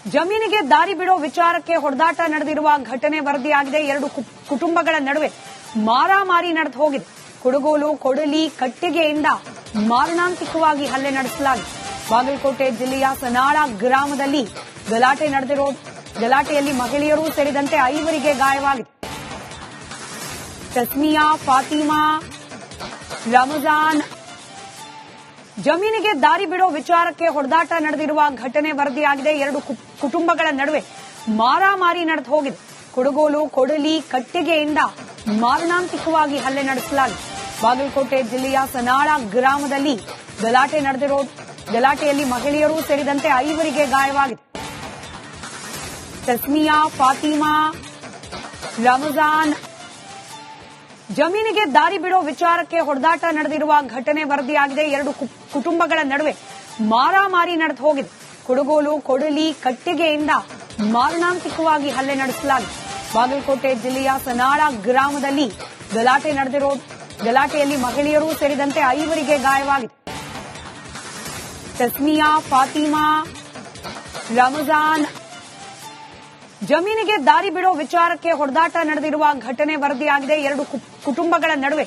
ಜಮೀನಿಗೆ ದಾರಿ ಬಿಡೋ ವಿಚಾರಕ್ಕೆ ಹೊಡೆದಾಟ ನಡೆದಿರುವ ಘಟನೆ ವರದಿಯಾಗಿದೆ. ಎರಡು ಕುಟುಂಬಗಳ ನಡುವೆ ಮಾರಾಮಾರಿ ನಡೆದು ಹೋಗಿದೆ. ಕುಡುಗೋಲು, ಕೊಡಲಿ, ಕಟ್ಟಿಗೆಯಿಂದ ಮಾರಣಾಂತಿಕವಾಗಿ ಹಲ್ಲೆ ನಡೆಸಲಾಗಿದೆ. ಬಾಗಲಕೋಟೆ ಜಿಲ್ಲೆಯ ಸನಾಳ ಗ್ರಾಮದಲ್ಲಿ ಗಲಾಟೆಯಲ್ಲಿ ಮಹಿಳೆಯರು ಸೇರಿದಂತೆ 5 ಗಾಯವಾಗಿದೆ. ತಸ್ಮಿಯಾ, ಫಾತಿಮಾ, ರಮಜಾನ್. ಜಮೀನಿಗೆ ದಾರಿ ಬಿಡೋ ವಿಚಾರಕ್ಕೆ ಹೊಡೆದಾಟ ನಡೆದಿರುವ ಘಟನೆ ವರದಿಯಾಗಿದೆ. ಎರಡು ಕುಟುಂಬಗಳ ನಡುವೆ ಮಾರಾಮಾರಿ ನಡೆದು ಹೋಗಿದೆ. ಕುಡುಗೋಲು, ಕೊಡಲಿ, ಕಟ್ಟಿಗೆಯಿಂದ ಮಾರಣಾಂತಿಕವಾಗಿ ಹಲ್ಲೆ ನಡೆಸಲಾಗಿದೆ. ಬಾಗಲಕೋಟೆ ಜಿಲ್ಲೆಯ ಸನಾಳ ಗ್ರಾಮದಲ್ಲಿ ಗಲಾಟೆಯಲ್ಲಿ ಮಹಿಳೆಯರು ಸೇರಿದಂತೆ 5 ಗಾಯವಾಗಿದೆ. ತಸ್ಮಿಯಾ, ಫಾತಿಮಾ, ರಮಜಾನ್. ಜಮೀನಿಗೆ ದಾರಿ ಬಿಡೋ ವಿಚಾರಕ್ಕೆ ಹೊಡೆದಾಟ ನಡೆದಿರುವ ಘಟನೆ ವರದಿಯಾಗಿದೆ. ಎರಡು ಕುಟುಂಬಗಳ ನಡುವೆ ಮಾರಾಮಾರಿ ನಡೆದು ಹೋಗಿದೆ. ಕುಡುಗೋಲು, ಕೊಡಲಿ, ಕಟ್ಟಿಗೆಯಿಂದ ಮಾರಣಾಂತಿಕವಾಗಿ ಹಲ್ಲೆ ನಡೆಸಲಾಗಿದೆ. ಬಾಗಲಕೋಟೆ ಜಿಲ್ಲೆಯ ಸನಾಳ ಗ್ರಾಮದಲ್ಲಿ ಗಲಾಟೆಯಲ್ಲಿ ಮಹಿಳೆಯರು ಸೇರಿದಂತೆ 5 ಗಾಯವಾಗಿದೆ. ತಸ್ಮಿಯಾ, ಫಾತಿಮಾ, ರಮಜಾನ್. ಜಮೀನಿಗೆ ದಾರಿ ಬಿಡೋ ವಿಚಾರಕ್ಕೆ ಹೊಡೆದಾಟ ನಡೆದಿರುವ ಘಟನೆ ವರದಿಯಾಗಿದೆ. ಎರಡು ಕುಟುಂಬಗಳ ನಡುವೆ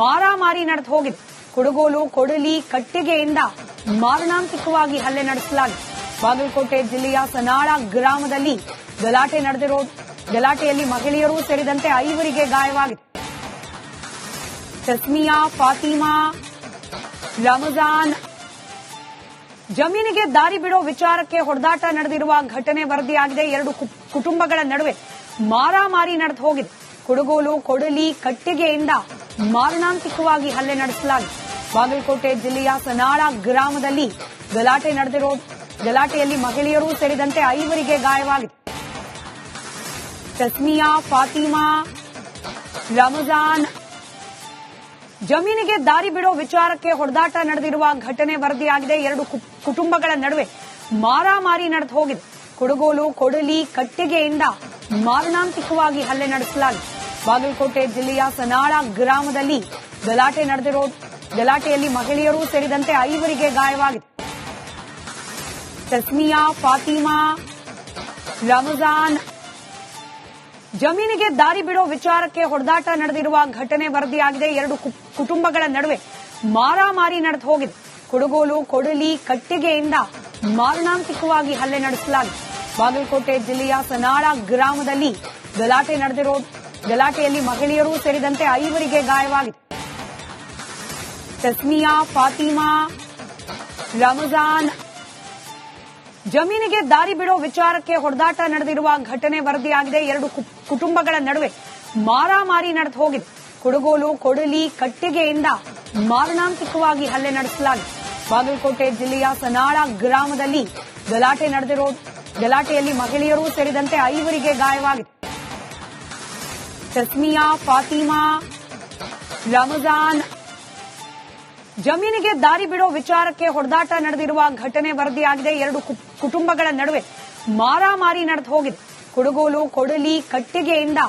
ಮಾರಾಮಾರಿ ನಡೆದು ಹೋಗಿದೆ. ಕುಡುಗೋಲು, ಕೊಡಲಿ, ಕಟ್ಟಿಗೆಯಿಂದ ಮಾರಣಾಂತಿಕವಾಗಿ ಹಲ್ಲೆ ನಡೆಸಲಾಗಿದೆ. ಬಾಗಲಕೋಟೆ ಜಿಲ್ಲೆಯ ಸನಾಳ ಗ್ರಾಮದಲ್ಲಿ ಗಲಾಟೆಯಲ್ಲಿ ಮಹಿಳೆಯರು ಸೇರಿದಂತೆ 5 ಗಾಯವಾಗಿದೆ. ತಸ್ಮಿಯಾ, ಫಾತಿಮಾ, ರಮಜಾನ್. ಜಮೀನಿಗೆ ದಾರಿ ಬಿಡೋ ವಿಚಾರಕ್ಕೆ ಹೊಡೆದಾಟ ನಡೆದಿರುವ ಘಟನೆ ವರದಿಯಾಗಿದೆ. ಎರಡು ಕುಟುಂಬಗಳ ನಡುವೆ ಮಾರಾಮಾರಿ ನಡೆದು ಹೋಗಿದೆ. ಕುಡುಗೋಲು, ಕೊಡಲಿ, ಕಟ್ಟಿಗೆಯಿಂದ ಮಾರಣಾಂತಿಕವಾಗಿ ಹಲ್ಲೆ ನಡೆಸಲಾಗಿದೆ. ಬಾಗಲಕೋಟೆ ಜಿಲ್ಲೆಯ ಸನಾಳ ಗ್ರಾಮದಲ್ಲಿ ಗಲಾಟೆಯಲ್ಲಿ ಮಹಿಳೆಯರು ಸೇರಿದಂತೆ 5 ಗಾಯವಾಗಿದೆ. ತಸ್ಮಿಯಾ, ಫಾತಿಮಾ, ರಮಜಾನ್. ಜಮೀನಿಗೆ ದಾರಿ ಬಿಡೋ ವಿಚಾರಕ್ಕೆ ಹೊಡೆದಾಟ ನಡೆದಿರುವ ಘಟನೆ ವರದಿಯಾಗಿದೆ. ಎರಡು ಕುಟುಂಬಗಳ ನಡುವೆ ಮಾರಾಮಾರಿ ನಡೆದು ಹೋಗಿದೆ. ಕುಡುಗೋಲು, ಕೊಡಲಿ, ಕಟ್ಟಿಗೆಯಿಂದ ಮಾರಣಾಂತಿಕವಾಗಿ ಹಲ್ಲೆ ನಡೆಸಲಾಗಿದೆ. ಬಾಗಲಕೋಟೆ ಜಿಲ್ಲೆಯ ಸನಾಳ ಗ್ರಾಮದಲ್ಲಿ ಗಲಾಟೆಯಲ್ಲಿ ಮಹಿಳೆಯರು ಸೇರಿದಂತೆ 5 ಗಾಯವಾಗಿದೆ. ತಸ್ಮಿಯಾ, ಫಾತಿಮಾ, ರಮಜಾನ್. ಜಮೀನಿಗೆ ದಾರಿ ಬಿಡೋ ವಿಚಾರಕ್ಕೆ ಹೊಡೆದಾಟ ನಡೆದಿರುವ ಘಟನೆ ವರದಿಯಾಗಿದೆ. ಎರಡು ಕುಟುಂಬಗಳ ನಡುವೆ ಮಾರಾಮಾರಿ ನಡೆದು ಹೋಗಿದೆ. ಕುಡುಗೋಲು, ಕೊಡಲಿ, ಕಟ್ಟಿಗೆಯಿಂದ ಮಾರಣಾಂತಿಕವಾಗಿ ಹಲ್ಲೆ ನಡೆಸಲಾಗಿದೆ. ಬಾಗಲಕೋಟೆ ಜಿಲ್ಲೆಯ ಸನಾಳ ಗ್ರಾಮದಲ್ಲಿ ಗಲಾಟೆಯಲ್ಲಿ ಮಹಿಳೆಯರು ಸೇರಿದಂತೆ 5 ಗಾಯವಾಗಿದೆ. ತಸ್ಮಿಯಾ, ಫಾತಿಮಾ, ರಮಜಾನ್. ಜಮೀನಿಗೆ ದಾರಿ ಬಿಡೋ ವಿಚಾರಕ್ಕೆ ಹೊಡೆದಾಟ ನಡೆದಿರುವ ಘಟನೆ ವರದಿಯಾಗಿದೆ. ಎರಡು ಕುಟುಂಬಗಳ ನಡುವೆ ಮಾರಾಮಾರಿ ನಡೆದು ಹೋಗಿದೆ. ಕುಡುಗೋಲು, ಕೊಡಲಿ, ಕಟ್ಟಿಗೆಯಿಂದ ಮಾರಣಾಂತಿಕವಾಗಿ ಹಲ್ಲೆ ನಡೆಸಲಾಗಿದೆ. ಬಾಗಲಕೋಟೆ ಜಿಲ್ಲೆಯ ಸನಾಳ ಗ್ರಾಮದಲ್ಲಿ ಗಲಾಟೆಯಲ್ಲಿ ಮಹಿಳೆಯರು ಸೇರಿದಂತೆ 5 ಗಾಯವಾಗಿದೆ. ತಸ್ಮಿಯಾ, ಫಾತಿಮಾ, ರಮಜಾನ್. ಜಮೀನಿಗೆ ದಾರಿ ಬಿಡೋ ವಿಚಾರಕ್ಕೆ ಹೊಡೆದಾಟ ನಡೆದಿರುವ ಘಟನೆ ವರದಿಯಾಗಿದೆ. ಎರಡು ಕುಟುಂಬಗಳ ನಡುವೆ ಮಾರಾಮಾರಿ ನಡೆದು ಹೋಗಿದೆ. ಕುಡುಗೋಲು, ಕೊಡಲಿ, ಕಟ್ಟಿಗೆಯಿಂದ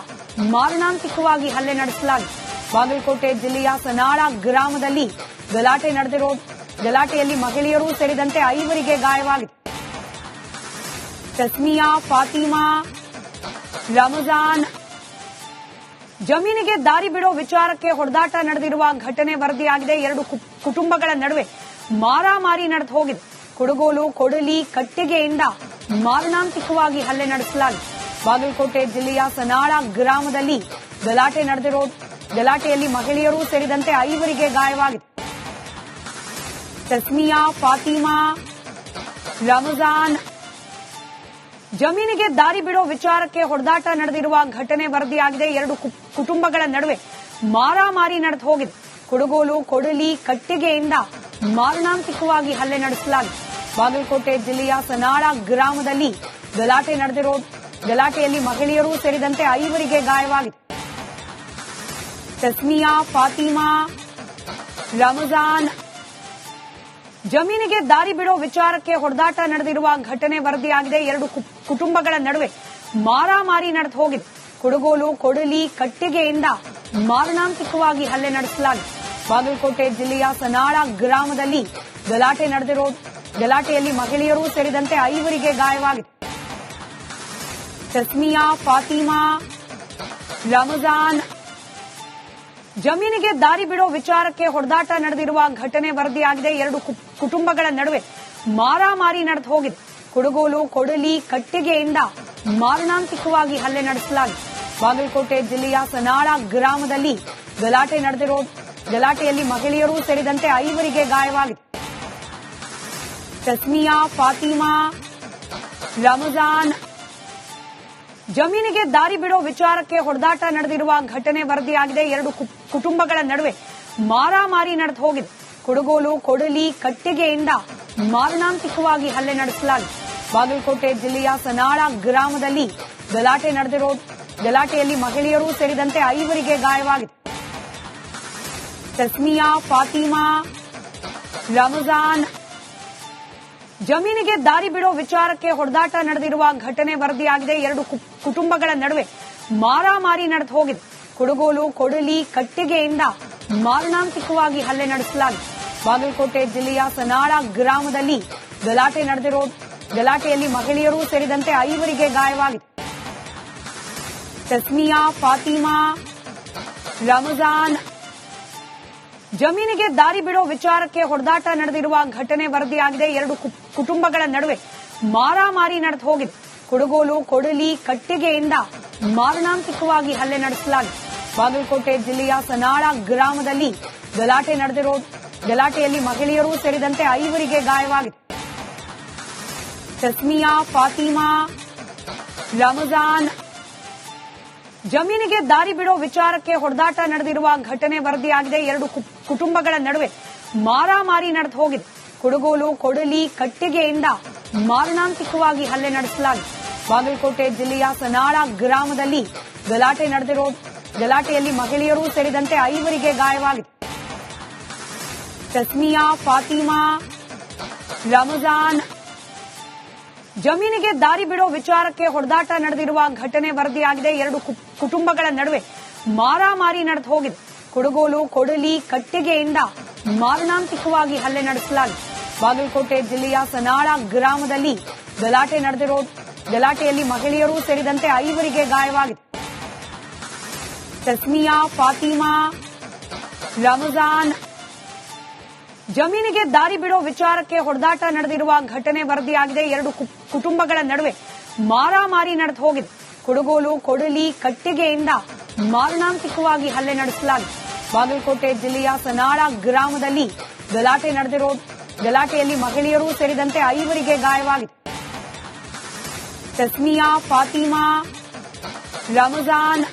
ಮಾರಣಾಂತಿಕವಾಗಿ ಹಲ್ಲೆ ನಡೆಸಲಾಗಿದೆ. ಬಾಗಲಕೋಟೆ ಜಿಲ್ಲೆಯ ಸನಾಳ ಗ್ರಾಮದಲ್ಲಿ ಗಲಾಟೆಯಲ್ಲಿ ಮಹಿಳೆಯರು ಸೇರಿದಂತೆ 5 ಗಾಯವಾಗಿದೆ. ತಸ್ಮಿಯಾ, ಫಾತಿಮಾ, ರಮಜಾನ್. ಜಮೀನಿಗೆ ದಾರಿ ಬಿಡೋ ವಿಚಾರಕ್ಕೆ ಹೊಡೆದಾಟ ನಡೆದಿರುವ ಘಟನೆ ವರದಿಯಾಗಿದೆ. ಎರಡು ಕುಟುಂಬಗಳ ನಡುವೆ ಮಾರಾಮಾರಿ ನಡೆದು ಹೋಗಿದೆ. ಕುಡುಗೋಲು, ಕೊಡಲಿ, ಕಟ್ಟಿಗೆಯಿಂದ ಮಾರಣಾಂತಿಕವಾಗಿ ಹಲ್ಲೆ ನಡೆಸಲಾಗಿದೆ. ಬಾಗಲಕೋಟೆ ಜಿಲ್ಲೆಯ ಸನಾಳ ಗ್ರಾಮದಲ್ಲಿ ಗಲಾಟೆಯಲ್ಲಿ ಮಹಿಳೆಯರು ಸೇರಿದಂತೆ 5 ಗಾಯವಾಗಿದೆ. ತಸ್ಮಿಯಾ, ಫಾತಿಮಾ, ರಮಜಾನ್. ಜಮೀನಿಗೆ ದಾರಿ ಬಿಡೋ ವಿಚಾರಕ್ಕೆ ಹೊಡೆದಾಟ ನಡೆದಿರುವ ಘಟನೆ ವರದಿಯಾಗಿದೆ. ಎರಡು ಕುಟುಂಬಗಳ ನಡುವೆ ಮಾರಾಮಾರಿ ನಡೆದು ಹೋಗಿದೆ. ಕುಡುಗೋಲು, ಕೊಡಲಿ, ಕಟ್ಟಿಗೆಯಿಂದ ಮಾರಣಾಂತಿಕವಾಗಿ ಹಲ್ಲೆ ನಡೆಸಲಾಗಿದೆ. ಬಾಗಲಕೋಟೆ ಜಿಲ್ಲೆಯ ಸನಾಳ ಗ್ರಾಮದಲ್ಲಿ ಗಲಾಟೆಯಲ್ಲಿ ಮಹಿಳೆಯರು ಸೇರಿದಂತೆ 5 ಗಾಯವಾಗಿದೆ. ತಸ್ಮಿಯಾ, ಫಾತಿಮಾ, ರಮಜಾನ್. ಜಮೀನಿಗೆ ದಾರಿ ಬಿಡೋ ವಿಚಾರಕ್ಕೆ ಹೊಡೆದಾಟ ನಡೆದಿರುವ ಘಟನೆ ವರದಿಯಾಗಿದೆ. ಎರಡು ಕುಟುಂಬಗಳ ನಡುವೆ ಮಾರಾಮಾರಿ ನಡೆದು ಹೋಗಿದೆ. ಕುಡುಗೋಲು, ಕೊಡಲಿ, ಕಟ್ಟಿಗೆಯಿಂದ ಮಾರಣಾಂತಿಕವಾಗಿ ಹಲ್ಲೆ ನಡೆಸಲಾಗಿದೆ. ಬಾಗಲಕೋಟೆ ಜಿಲ್ಲೆಯ ಸನಾಳ ಗ್ರಾಮದಲ್ಲಿ ಗಲಾಟೆಯಲ್ಲಿ ಮಹಿಳೆಯರು ಸೇರಿದಂತೆ 5 ಗಾಯವಾಗಿದೆ. ತಸ್ಮಿಯಾ, ಫಾತಿಮಾ, ರಮಜಾನ್. ಜಮೀನಿಗೆ ದಾರಿ ಬಿಡೋ ವಿಚಾರಕ್ಕೆ ಹೊಡೆದಾಟ ನಡೆದಿರುವ ಘಟನೆ ವರದಿಯಾಗಿದೆ. ಎರಡು ಕುಟುಂಬಗಳ ನಡುವೆ ಮಾರಾಮಾರಿ ನಡೆದು ಹೋಗಿದೆ. ಕುಡುಗೋಲು, ಕೊಡಲಿ, ಕಟ್ಟಿಗೆಯಿಂದ ಮಾರಣಾಂತಿಕವಾಗಿ ಹಲ್ಲೆ ನಡೆಸಲಾಗಿದೆ. ಬಾಗಲಕೋಟೆ ಜಿಲ್ಲೆಯ ಸನಾಳ ಗ್ರಾಮದಲ್ಲಿ ಗಲಾಟೆಯಲ್ಲಿ ಮಹಿಳೆಯರು ಸೇರಿದಂತೆ 5 ಗಾಯವಾಗಿದೆ. ತಸ್ಮಿಯಾ, ಫಾತಿಮಾ, ರಮಜಾನ್. ಜಮೀನಿಗೆ ದಾರಿ ಬಿಡೋ ವಿಚಾರಕ್ಕೆ ಹೊಡೆದಾಟ ನಡೆದಿರುವ ಘಟನೆ ವರದಿಯಾಗಿದೆ. ಎರಡು ಕುಟುಂಬಗಳ ನಡುವೆ ಮಾರಾಮಾರಿ ನಡೆದು ಹೋಗಿದೆ. ಕುಡುಗೋಲು, ಕೊಡಲಿ, ಕಟ್ಟಿಗೆಯಿಂದ ಮಾರಣಾಂತಿಕವಾಗಿ ಹಲ್ಲೆ ನಡೆಸಲಾಗಿದೆ. ಬಾಗಲಕೋಟೆ ಜಿಲ್ಲೆಯ ಸನಾಳ ಗ್ರಾಮದಲ್ಲಿ ಗಲಾಟೆಯಲ್ಲಿ ಮಹಿಳೆಯರು ಸೇರಿದಂತೆ 5 ಗಾಯವಾಗಿದೆ. ತಸ್ಮಿಯಾ, ಫಾತಿಮಾ, ರಮಜಾನ್. ಜಮೀನಿಗೆ ದಾರಿ ಬಿಡೋ ವಿಚಾರಕ್ಕೆ ಹೊಡೆದಾಟ ನಡೆದಿರುವ ಘಟನೆ ವರದಿಯಾಗಿದೆ. ಎರಡು ಕುಟುಂಬಗಳ ನಡುವೆ ಮಾರಾಮಾರಿ ನಡೆದು ಹೋಗಿದೆ. ಕುಡುಗೋಲು, ಕೊಡಲಿ, ಕಟ್ಟಿಗೆಯಿಂದ ಮಾರಣಾಂತಿಕವಾಗಿ ಹಲ್ಲೆ ನಡೆಸಲಾಗಿದೆ. ಬಾಗಲಕೋಟೆ ಜಿಲ್ಲೆಯ ಸನಾಳ ಗ್ರಾಮದಲ್ಲಿ ಗಲಾಟೆಯಲ್ಲಿ ಮಹಿಳೆಯರು ಸೇರಿದಂತೆ 5 ಗಾಯವಾಗಿದೆ. ತಸ್ಮಿಯಾ, ಫಾತಿಮಾ, ರಮಜಾನ್. ಜಮೀನಿಗೆ ದಾರಿ ಬಿಡೋ ವಿಚಾರಕ್ಕೆ ಹೊಡೆದಾಟ ನಡೆದಿರುವ ಘಟನೆ ವರದಿಯಾಗಿದೆ. ಎರಡು ಕುಟುಂಬಗಳ ನಡುವೆ ಮಾರಾಮಾರಿ ನಡೆದು ಹೋಗಿದೆ. ಕುಡುಗೋಲು, ಕೊಡಲಿ, ಕಟ್ಟಿಗೆಯಿಂದ ಮಾರಣಾಂತಿಕವಾಗಿ ಹಲ್ಲೆ ನಡೆಸಲಾಗಿದೆ. ಬಾಗಲಕೋಟೆ ಜಿಲ್ಲೆಯ ಸನಾಳ ಗ್ರಾಮದಲ್ಲಿ ಗಲಾಟೆಯಲ್ಲಿ ಮಹಿಳೆಯರು ಸೇರಿದಂತೆ 5 ಗಾಯವಾಗಿದೆ. ತಸ್ಮಿಯಾ, ಫಾತಿಮಾ, ರಮಜಾನ್. ಜಮೀನಿಗೆ ದಾರಿ ಬಿಡೋ ವಿಚಾರಕ್ಕೆ ಹೊಡೆದಾಟ ನಡೆದಿರುವ ಘಟನೆ ವರದಿಯಾಗಿದೆ. ಎರಡು ಕುಟುಂಬಗಳ ನಡುವೆ ಮಾರಾಮಾರಿ ನಡೆದು ಹೋಗಿದೆ. ಕುಡುಗೋಲು, ಕೊಡಲಿ, ಕಟ್ಟಿಗೆಯಿಂದ ಮಾರಣಾಂತಿಕವಾಗಿ ಹಲ್ಲೆ ನಡೆಸಲಾಗಿದೆ. ಬಾಗಲಕೋಟೆ ಜಿಲ್ಲೆಯ ಸನಾಳ ಗ್ರಾಮದಲ್ಲಿ ಗಲಾಟೆಯಲ್ಲಿ ಮಹಿಳೆಯರು ಸೇರಿದಂತೆ 5 ಗಾಯವಾಗಿದೆ. ತಸ್ಮಿಯಾ, ಫಾತಿಮಾ, ರಮಜಾನ್. ಜಮೀನಿಗೆ ದಾರಿ ಬಿಡೋ ವಿಚಾರಕ್ಕೆ ಹೊಡೆದಾಟ ನಡೆದಿರುವ ಘಟನೆ ವರದಿಯಾಗಿದೆ. ಎರಡು ಕುಟುಂಬಗಳ ನಡುವೆ ಮಾರಾಮಾರಿ ನಡೆದು ಹೋಗಿದೆ. ಕುಡುಗೋಲು, ಕೊಡಲಿ, ಕಟ್ಟಿಗೆಯಿಂದ ಮಾರಣಾಂತಿಕವಾಗಿ ಹಲ್ಲೆ ನಡೆಸಲಾಗಿದೆ. ಬಾಗಲಕೋಟೆ ಜಿಲ್ಲೆಯ ಸನಾಳ ಗ್ರಾಮದಲ್ಲಿ ಗಲಾಟೆಯಲ್ಲಿ ಮಹಿಳೆಯರು ಸೇರಿದಂತೆ 5 ಗಾಯವಾಗಿದೆ. ತಸ್ಮಿಯಾ, ಫಾತಿಮಾ, ರಮಜಾನ್. ಜಮೀನಿಗೆ ದಾರಿ ಬಿಡೋ ವಿಚಾರಕ್ಕೆ ಹೊಡೆದಾಟ ನಡೆದಿರುವ ಘಟನೆ ವರದಿಯಾಗಿದೆ. ಎರಡು ಕುಟುಂಬಗಳ ನಡುವೆ ಮಾರಾಮಾರಿ ನಡೆದು ಹೋಗಿದೆ. ಕುಡುಗೋಲು, ಕೊಡಲಿ, ಕಟ್ಟಿಗೆಯಿಂದ ಮಾರಣಾಂತಿಕವಾಗಿ ಹಲ್ಲೆ ನಡೆಸಲಾಗಿದೆ. ಬಾಗಲಕೋಟೆ ಜಿಲ್ಲೆಯ ಸನಾಳ ಗ್ರಾಮದಲ್ಲಿ ಗಲಾಟೆಯಲ್ಲಿ ಮಹಿಳೆಯರು ಸೇರಿದಂತೆ 5 ಗಾಯವಾಗಿದೆ. ತಸ್ಮಿಯಾ, ಫಾತಿಮಾ, ರಮಜಾನ್.